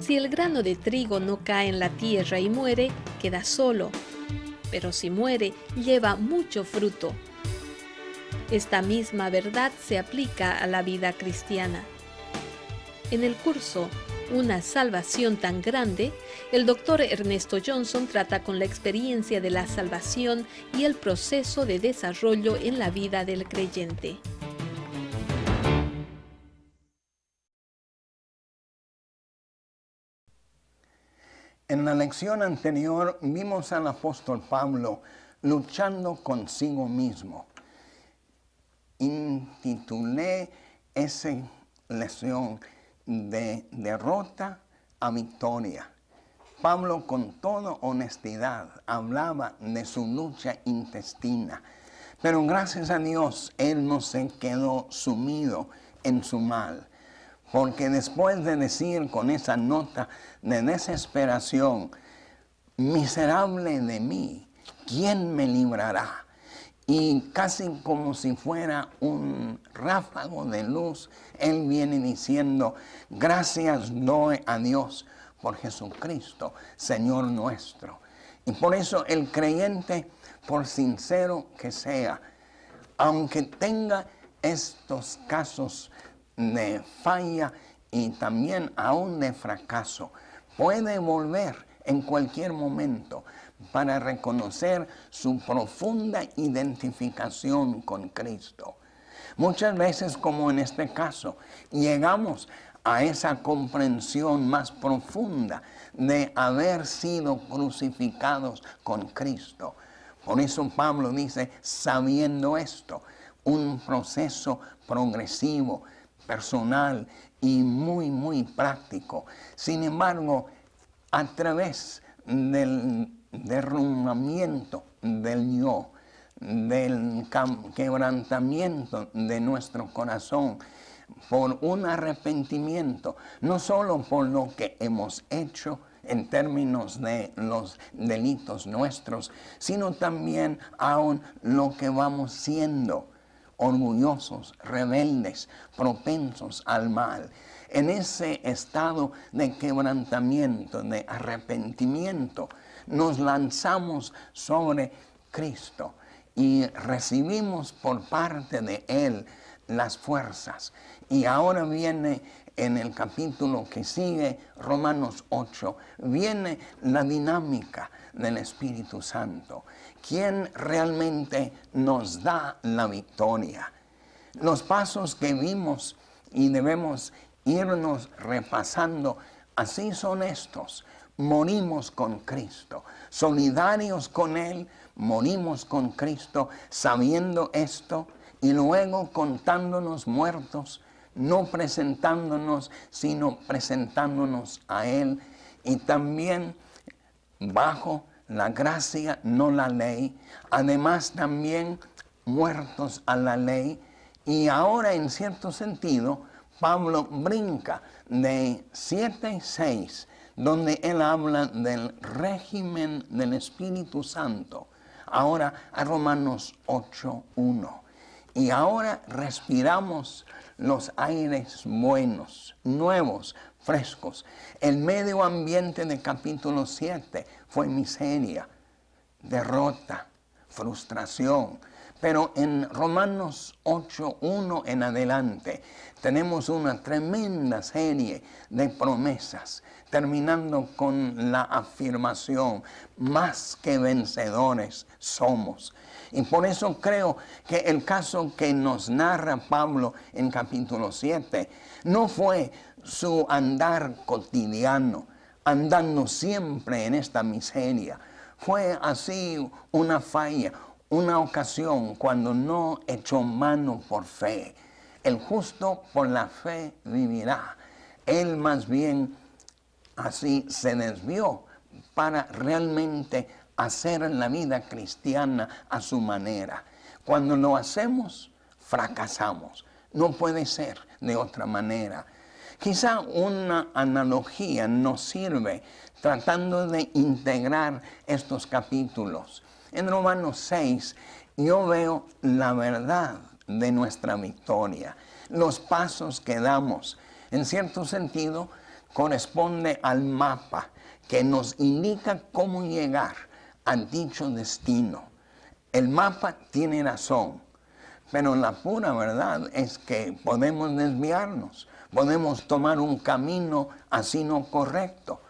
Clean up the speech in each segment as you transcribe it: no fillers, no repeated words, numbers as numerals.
Si el grano de trigo no cae en la tierra y muere, queda solo, pero si muere, lleva mucho fruto. Esta misma verdad se aplica a la vida cristiana. En el curso Una salvación tan grande, el Dr. Ernesto Johnson trata con la experiencia de la salvación y el proceso de desarrollo en la vida del creyente. En la lección anterior vimos al apóstol Pablo luchando consigo mismo. Intitulé esa lección de derrota a victoria. Pablo con toda honestidad hablaba de su lucha intestina, pero gracias a Dios él no se quedó sumido en su mal, porque después de decir con esa nota de desesperación, miserable de mí, ¿quién me librará? Y casi como si fuera un ráfago de luz, él viene diciendo, gracias doy a Dios por Jesucristo, Señor nuestro. Y por eso el creyente, por sincero que sea, aunque tenga estos casos de falla y también aún de fracaso, puede volver en cualquier momento para reconocer su profunda identificación con Cristo. Muchas veces, como en este caso, llegamos a esa comprensión más profunda de haber sido crucificados con Cristo. Por eso Pablo dice, sabiendo esto, un proceso progresivo, personal y muy práctico. Sin embargo, a través del derrumbamiento del yo, del quebrantamiento de nuestro corazón, por un arrepentimiento, no solo por lo que hemos hecho en términos de los delitos nuestros, sino también aún lo que vamos siendo, orgullosos, rebeldes, propensos al mal. En ese estado de quebrantamiento, de arrepentimiento, nos lanzamos sobre Cristo y recibimos por parte de Él las fuerzas. Y ahora viene en el capítulo que sigue, Romanos 8, viene la dinámica del Espíritu Santo, quien realmente nos da la victoria. Los pasos que vimos y debemos irnos repasando, así son estos. Morimos con Cristo, solidarios con Él, morimos con Cristo, sabiendo esto, y luego contándonos muertos, no presentándonos, sino presentándonos a Él, y también bajo la gracia, no la ley, además también muertos a la ley, y ahora en cierto sentido, Pablo brinca de 7 y 6, donde él habla del régimen del Espíritu Santo, ahora a Romanos 8:1. Y ahora respiramos los aires buenos, nuevos, frescos. El medio ambiente del capítulo 7 fue miseria, derrota, frustración. Pero en Romanos 8:1 en adelante tenemos una tremenda serie de promesas, terminando con la afirmación, más que vencedores somos. Y por eso creo que el caso que nos narra Pablo en capítulo 7 no fue su andar cotidiano, andando siempre en esta miseria. Fue así una falla, una ocasión cuando no echó mano por fe. El justo por la fe vivirá. Él más bien así se desvió para realmente hacer la vida cristiana a su manera. Cuando lo hacemos, fracasamos. No puede ser de otra manera. Quizá una analogía nos sirve tratando de integrar estos capítulos. En Romanos 6 yo veo la verdad de nuestra victoria, los pasos que damos. En cierto sentido, corresponde al mapa que nos indica cómo llegar a dicho destino. El mapa tiene razón, pero la pura verdad es que podemos desviarnos, podemos tomar un camino así no correcto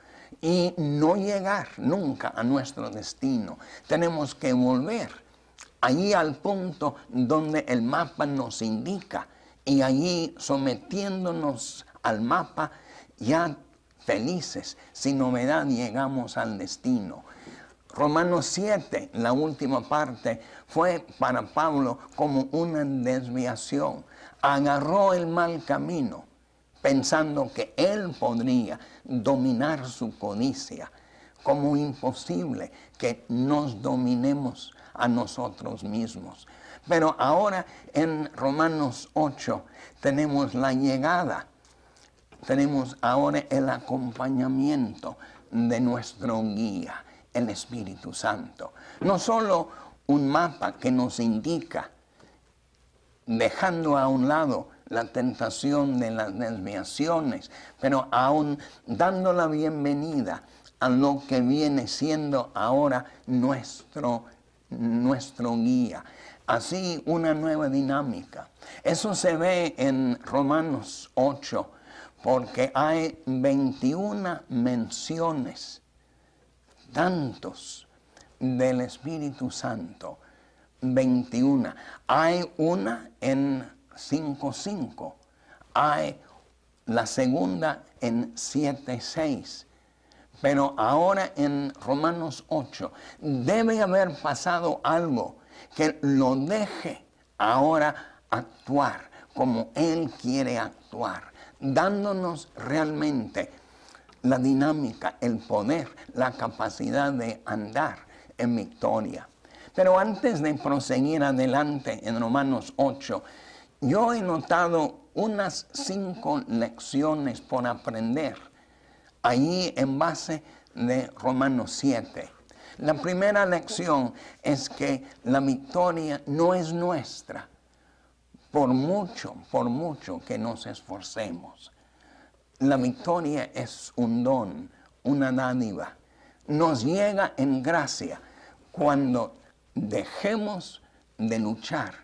y no llegar nunca a nuestro destino. Tenemos que volver allí al punto donde el mapa nos indica y allí, sometiéndonos al mapa, ya felices, sin novedad, llegamos al destino. Romanos 7, la última parte, fue para Pablo como una desviación. Agarró el mal camino, pensando que él podría dominar su codicia. Como imposible que nos dominemos a nosotros mismos. Pero ahora en Romanos 8 tenemos la llegada. Tenemos ahora el acompañamiento de nuestro guía, el Espíritu Santo. No solo un mapa que nos indica, dejando a un lado la tentación de las desviaciones, pero aún dando la bienvenida a lo que viene siendo ahora nuestro guía. Así una nueva dinámica. Eso se ve en Romanos 8, porque hay 21 menciones, tantos del Espíritu Santo. 21. Hay una en 5:5. Hay la segunda en 7:6. Pero ahora en Romanos 8 debe haber pasado algo que lo deje ahora actuar como Él quiere actuar, dándonos realmente la dinámica, el poder, la capacidad de andar en victoria. Pero antes de proseguir adelante en Romanos 8, yo he notado unas 5 lecciones por aprender allí en base de Romanos 7. La primera lección es que la victoria no es nuestra, por mucho que nos esforcemos. La victoria es un don, una dádiva. Nos llega en gracia cuando dejemos de luchar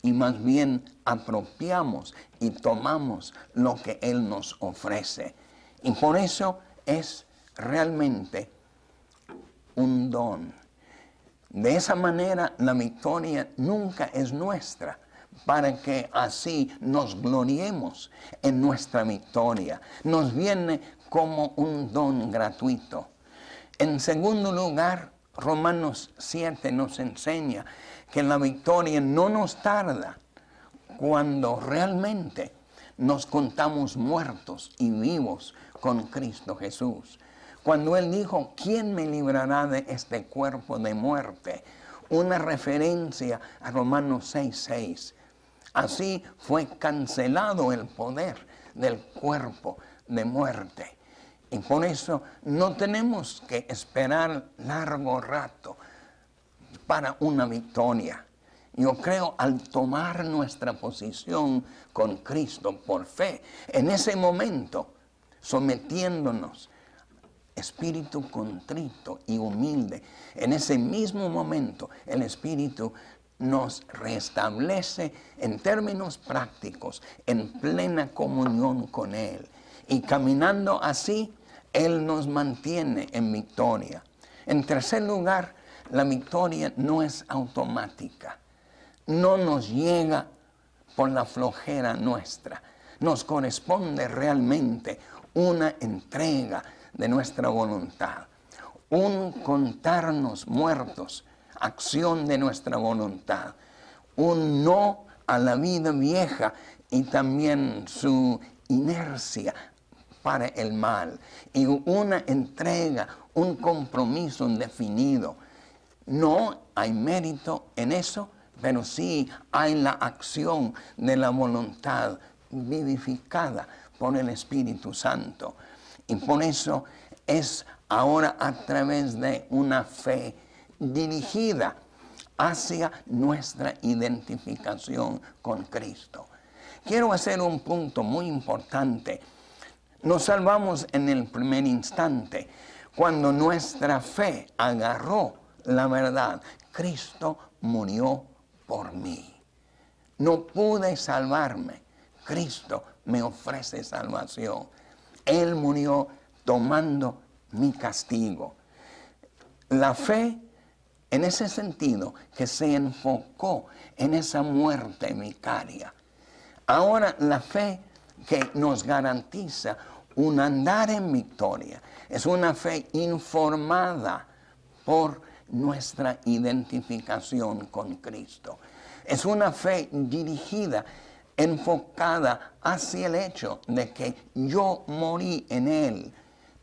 y más bien apropiamos y tomamos lo que Él nos ofrece. Y por eso es realmente un don. De esa manera la victoria nunca es nuestra, para que así nos gloriemos en nuestra victoria. Nos viene como un don gratuito. En segundo lugar, Romanos 7 nos enseña que la victoria no nos tarda cuando realmente nos contamos muertos y vivos con Cristo Jesús. Cuando Él dijo, ¿quién me librará de este cuerpo de muerte? Una referencia a Romanos 6:6. Así fue cancelado el poder del cuerpo de muerte. Y por eso no tenemos que esperar largo rato para una victoria. Yo creo al tomar nuestra posición con Cristo por fe, en ese momento, sometiéndonos, espíritu contrito y humilde, en ese mismo momento el Espíritu nos restablece en términos prácticos, en plena comunión con Él. Y caminando así, Él nos mantiene en victoria. En tercer lugar, la victoria no es automática. No nos llega por la flojera nuestra. Nos corresponde realmente una entrega de nuestra voluntad. Un contarnos muertos, acción de nuestra voluntad. Un no a la vida vieja y también su inercia para el mal. Y una entrega, un compromiso definido. No hay mérito en eso, pero sí hay la acción de la voluntad vivificada por el Espíritu Santo. Y por eso es ahora a través de una fe dirigida hacia nuestra identificación con Cristo. Quiero hacer un punto muy importante. Nos salvamos en el primer instante, cuando nuestra fe agarró la verdad. Cristo murió por mí. No pude salvarme. Cristo me ofrece salvación. Él murió tomando mi castigo. La fe, en ese sentido, que se enfocó en esa muerte vicaria. Ahora la fe que nos garantiza un andar en victoria es una fe informada por nuestra identificación con Cristo. Es una fe dirigida, enfocada hacia el hecho de que yo morí en Él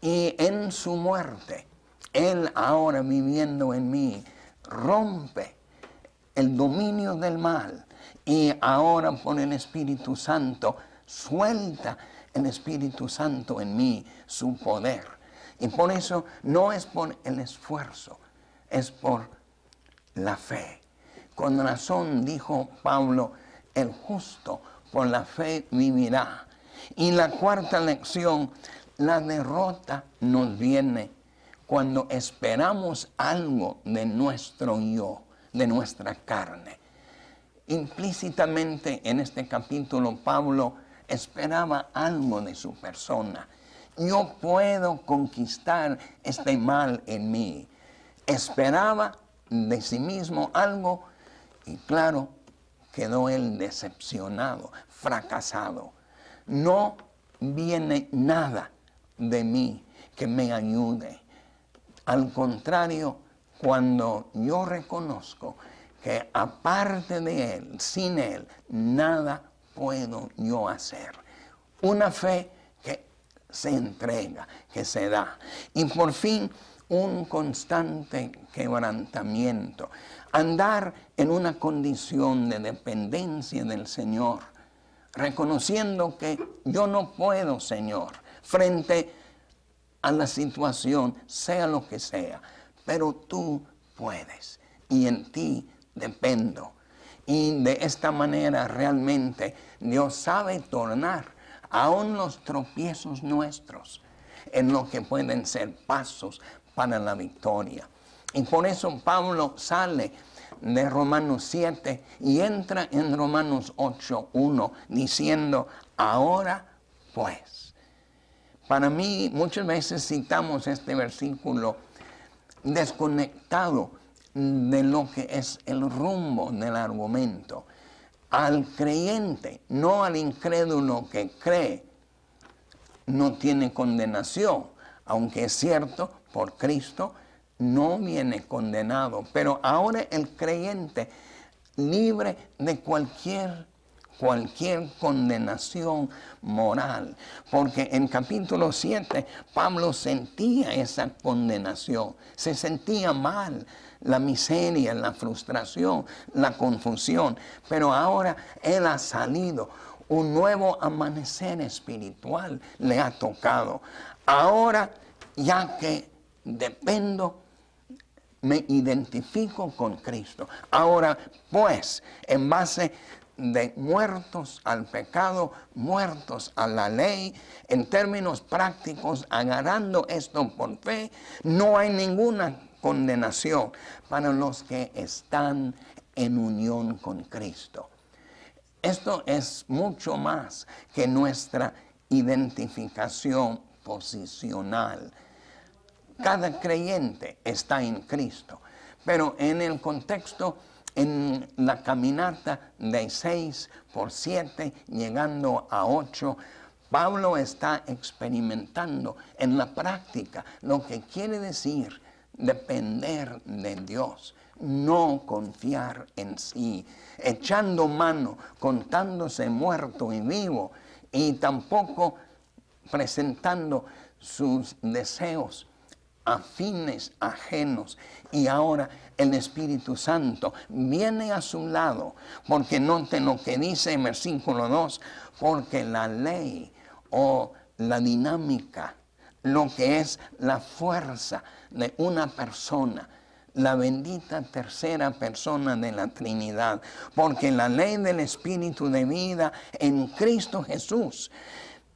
y en su muerte, Él ahora viviendo en mí, rompe el dominio del mal y ahora por el Espíritu Santo suelta el Espíritu Santo en mí su poder. Y por eso no es por el esfuerzo, es por la fe. Con razón dijo Pablo, el justo por la fe vivirá. Y la cuarta lección, la derrota nos viene cuando esperamos algo de nuestro yo, de nuestra carne. Implícitamente en este capítulo Pablo esperaba algo de su persona. Yo puedo conquistar este mal en mí. Esperaba de sí mismo algo y claro, quedó él decepcionado, fracasado. No viene nada de mí que me ayude. Al contrario, cuando yo reconozco que aparte de Él, sin Él, nada puedo yo hacer. Una fe que se entrega, que se da. Y por fin, un constante quebrantamiento. Andar en una condición de dependencia del Señor, reconociendo que yo no puedo, Señor, frente a la situación, sea lo que sea, pero tú puedes y en ti dependo. Y de esta manera realmente Dios sabe tornar aún los tropiezos nuestros en lo que pueden ser pasos para la victoria. Y por eso Pablo sale de Romanos 7 y entra en Romanos 8:1 diciendo, ahora pues. Para mí muchas veces citamos este versículo desconectado de lo que es el rumbo del argumento. Al creyente, no al incrédulo que cree, no tiene condenación, aunque es cierto, por Cristo no viene condenado, pero ahora el creyente libre de cualquier condenación moral, porque en capítulo 7 Pablo sentía esa condenación, se sentía mal, la miseria, la frustración, la confusión, pero ahora él ha salido, un nuevo amanecer espiritual le ha tocado. Ahora, ya que dependo, me identifico con Cristo. Ahora, pues, en base de muertos al pecado, muertos a la ley, en términos prácticos, agarrando esto por fe, no hay ninguna condenación para los que están en unión con Cristo. Esto es mucho más que nuestra identificación posicional. Cada creyente está en Cristo, pero en el contexto, en la caminata de 6 por 7, llegando a 8, Pablo está experimentando en la práctica lo que quiere decir depender de Dios, no confiar en sí, echando mano, contándose muerto y vivo, y tampoco presentando sus deseos a fines ajenos. Y ahora el Espíritu Santo viene a su lado, porque noten lo que dice en versículo 2, porque la ley o la dinámica, lo que es la fuerza de una persona, la bendita tercera persona de la Trinidad, porque la ley del Espíritu de vida en Cristo Jesús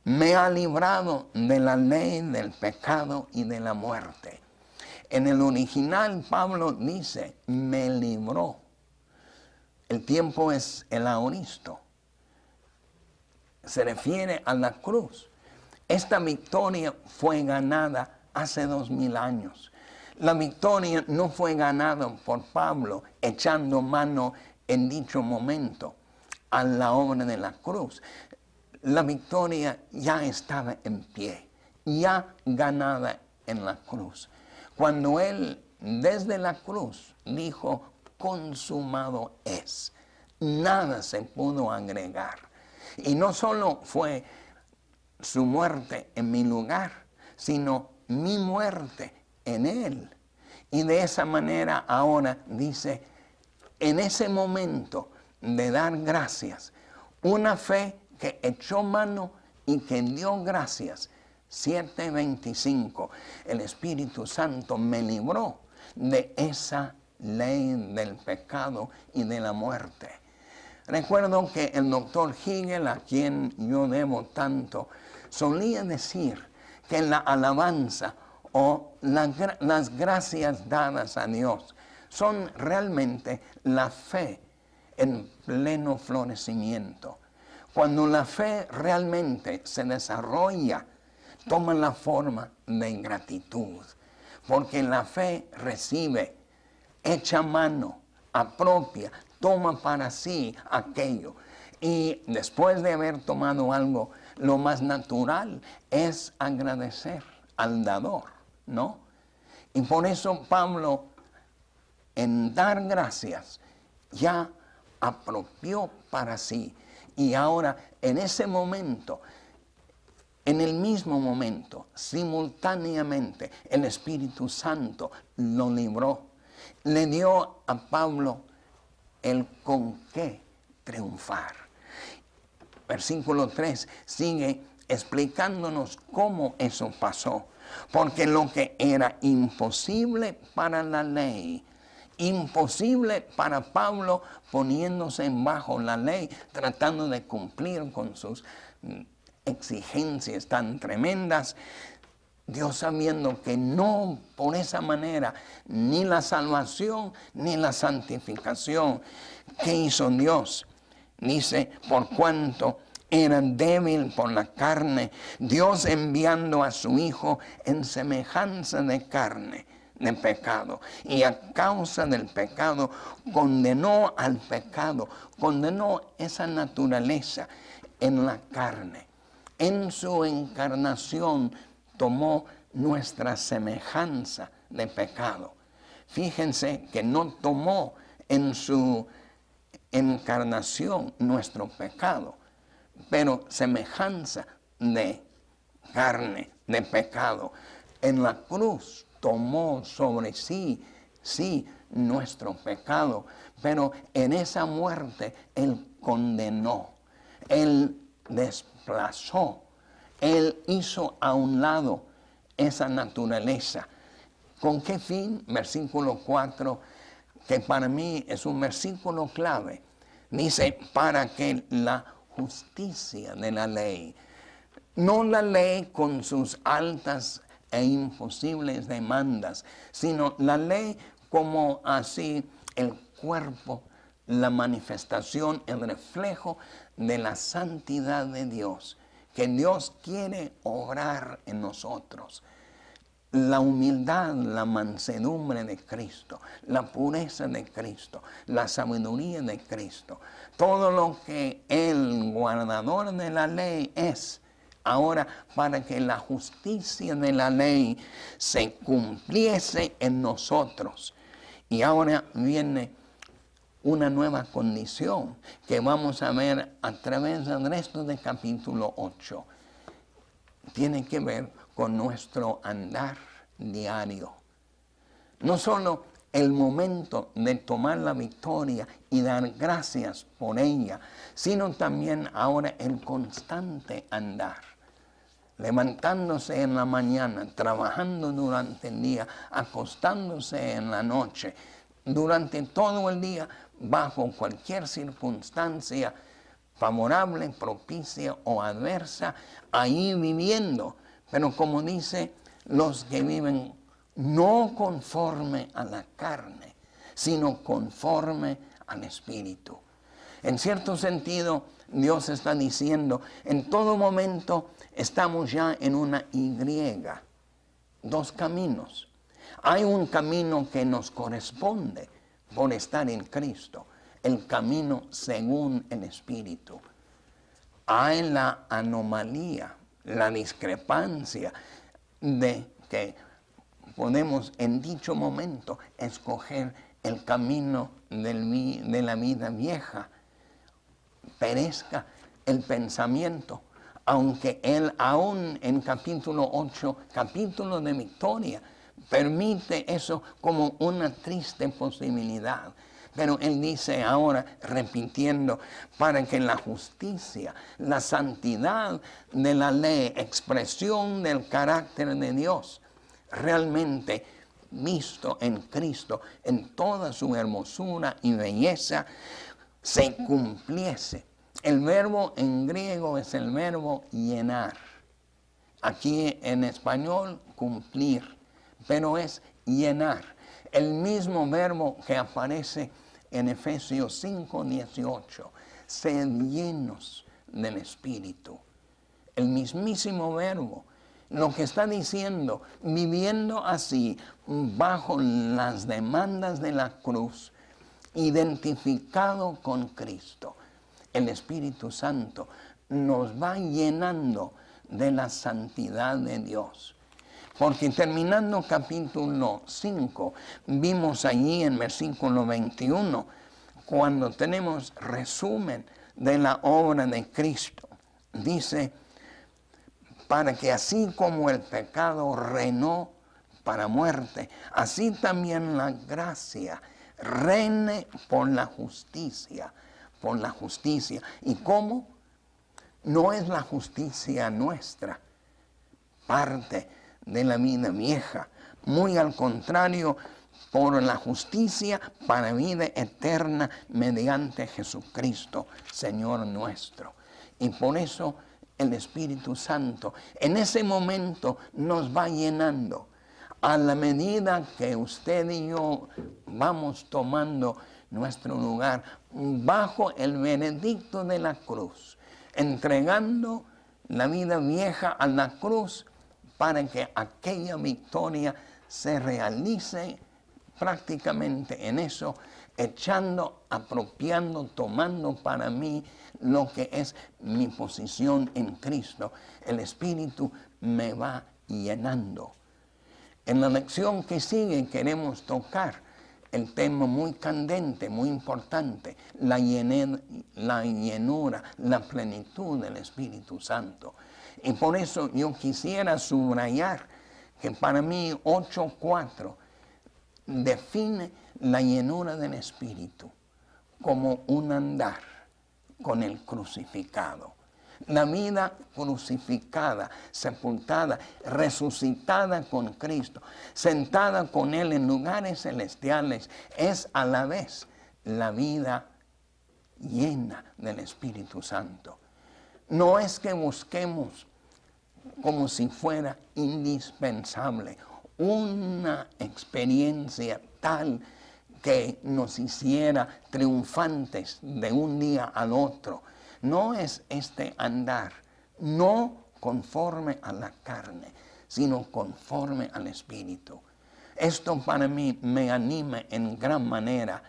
me ha librado de la ley del pecado y de la muerte. En el original Pablo dice, me libró. El tiempo es el aoristo. Se refiere a la cruz. Esta victoria fue ganada hace 2000 años. La victoria no fue ganada por Pablo echando mano en dicho momento a la obra de la cruz. La victoria ya estaba en pie, ya ganada en la cruz. Cuando él desde la cruz dijo, consumado es, nada se pudo agregar. Y no solo fue su muerte en mi lugar, sino mi muerte en él. Y de esa manera ahora dice, en ese momento de dar gracias, una fe que echó mano y que dio gracias, 7:25, el Espíritu Santo me libró de esa ley del pecado y de la muerte. Recuerdo que el doctor Hegel, a quien yo debo tanto, solía decir que la alabanza o las gracias dadas a Dios son realmente la fe en pleno florecimiento. Cuando la fe realmente se desarrolla, toma la forma de gratitud, porque la fe recibe, echa mano, apropia, toma para sí aquello. Y después de haber tomado algo, lo más natural es agradecer al dador, ¿no? Y por eso Pablo, en dar gracias, ya apropió para sí. Y ahora, en ese momento, en el mismo momento, simultáneamente, el Espíritu Santo lo libró. Le dio a Pablo el con qué triunfar. Versículo 3 sigue explicándonos cómo eso pasó. Porque lo que era imposible para la ley, imposible para Pablo poniéndose bajo la ley, tratando de cumplir con sus exigencias tan tremendas, Dios sabiendo que no por esa manera, ni la salvación ni la santificación, ¿qué hizo Dios? Dice, por cuanto era débil por la carne, Dios enviando a su Hijo en semejanza de carne, de pecado, y a causa del pecado condenó al pecado, condenó esa naturaleza en la carne. En su encarnación tomó nuestra semejanza de pecado. Fíjense que no tomó en su encarnación nuestro pecado, pero semejanza de carne, de pecado. En la cruz tomó sobre sí, nuestro pecado, pero en esa muerte Él condenó, Él desplazó, Él hizo a un lado esa naturaleza. ¿Con qué fin? Versículo 4, que para mí es un versículo clave. Dice, para que la justicia de la ley, no la ley con sus altas e imposibles demandas, sino la ley como así el cuerpo, la manifestación, el reflejo de la santidad de Dios, que Dios quiere obrar en nosotros. La humildad, la mansedumbre de Cristo, la pureza de Cristo, la sabiduría de Cristo, todo lo que el guardador de la ley es, ahora para que la justicia de la ley se cumpliese en nosotros. Y ahora viene una nueva condición que vamos a ver a través del resto del capítulo 8. Tiene que ver con nuestro andar diario. No solo el momento de tomar la victoria y dar gracias por ella, sino también ahora el constante andar. Levantándose en la mañana, trabajando durante el día, acostándose en la noche, durante todo el día, bajo cualquier circunstancia, favorable, propicia o adversa, ahí viviendo. Pero como dice, los que viven no conforme a la carne, sino conforme al Espíritu. En cierto sentido, Dios está diciendo, en todo momento estamos ya en una Y, dos caminos. Hay un camino que nos corresponde por estar en Cristo, el camino según el Espíritu. Hay la anomalía, la discrepancia de que podemos en dicho momento escoger el camino de la vida vieja, perezca el pensamiento, aunque él aún en capítulo 8, capítulo de victoria, permite eso como una triste posibilidad. Pero él dice ahora, repitiendo, para que la justicia, la santidad de la ley, expresión del carácter de Dios, realmente visto en Cristo, en toda su hermosura y belleza, se cumpliese. El verbo en griego es el verbo llenar. Aquí en español, cumplir, pero es llenar. El mismo verbo que aparece en Efesios 5:18, sed llenos del Espíritu. El mismísimo verbo. Lo que está diciendo, viviendo así, bajo las demandas de la cruz, identificado con Cristo, el Espíritu Santo nos va llenando de la santidad de Dios. Porque terminando capítulo 5, vimos allí en versículo 21, cuando tenemos resumen de la obra de Cristo, dice, para que así como el pecado reinó para muerte, así también la gracia reine por la justicia. Por la justicia. ¿Y cómo? No es la justicia nuestra, parte de la vida vieja. Muy al contrario, por la justicia para vida eterna mediante Jesucristo, Señor nuestro. Y por eso el Espíritu Santo en ese momento nos va llenando. A la medida que usted y yo vamos tomando nuestro lugar bajo el veredicto de la cruz, entregando la vida vieja a la cruz para que aquella victoria se realice prácticamente en eso, echando, apropiando, tomando para mí lo que es mi posición en Cristo. El Espíritu me va llenando. En la lección que sigue queremos tocar el tema muy candente, muy importante, la llenura, la plenitud del Espíritu Santo. Y por eso yo quisiera subrayar que para mí 8:4 define la llenura del Espíritu como un andar con el crucificado. La vida crucificada, sepultada, resucitada con Cristo, sentada con Él en lugares celestiales, es a la vez la vida llena del Espíritu Santo. No es que busquemos como si fuera indispensable una experiencia tal que nos hiciera triunfantes de un día al otro. No es este andar, no conforme a la carne, sino conforme al Espíritu. Esto para mí me anima en gran manera.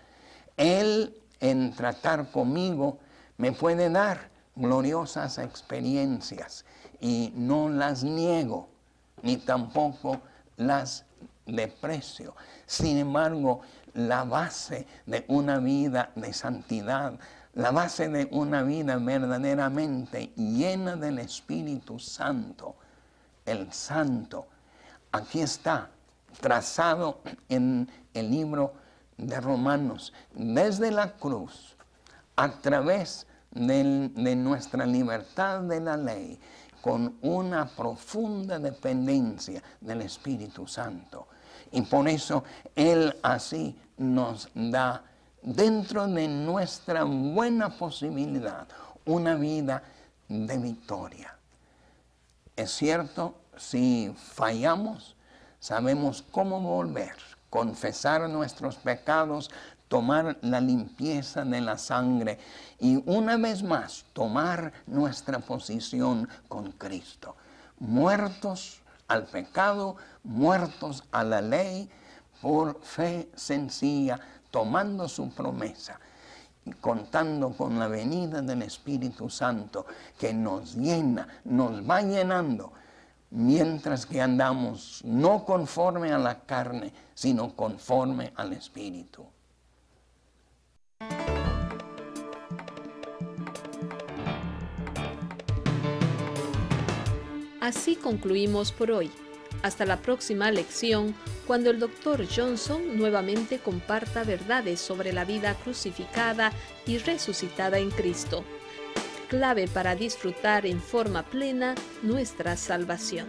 Él, en tratar conmigo, me puede dar gloriosas experiencias y no las niego, ni tampoco las desprecio. Sin embargo, la base de una vida de santidad, la base de una vida verdaderamente llena del Espíritu Santo, el Santo, aquí está trazado en el libro de Romanos, desde la cruz, a través de nuestra libertad de la ley, con una profunda dependencia del Espíritu Santo. Y por eso Él así nos da, dentro de nuestra buena posibilidad, una vida de victoria. Es cierto, si fallamos, sabemos cómo volver, confesar nuestros pecados, tomar la limpieza de la sangre y una vez más tomar nuestra posición con Cristo. Muertos al pecado, muertos a la ley, por fe sencilla, tomando su promesa y contando con la venida del Espíritu Santo que nos llena, nos va llenando, mientras que andamos no conforme a la carne, sino conforme al Espíritu. Así concluimos por hoy. Hasta la próxima lección, cuando el Dr. Johnson nuevamente comparta verdades sobre la vida crucificada y resucitada en Cristo, clave para disfrutar en forma plena nuestra salvación.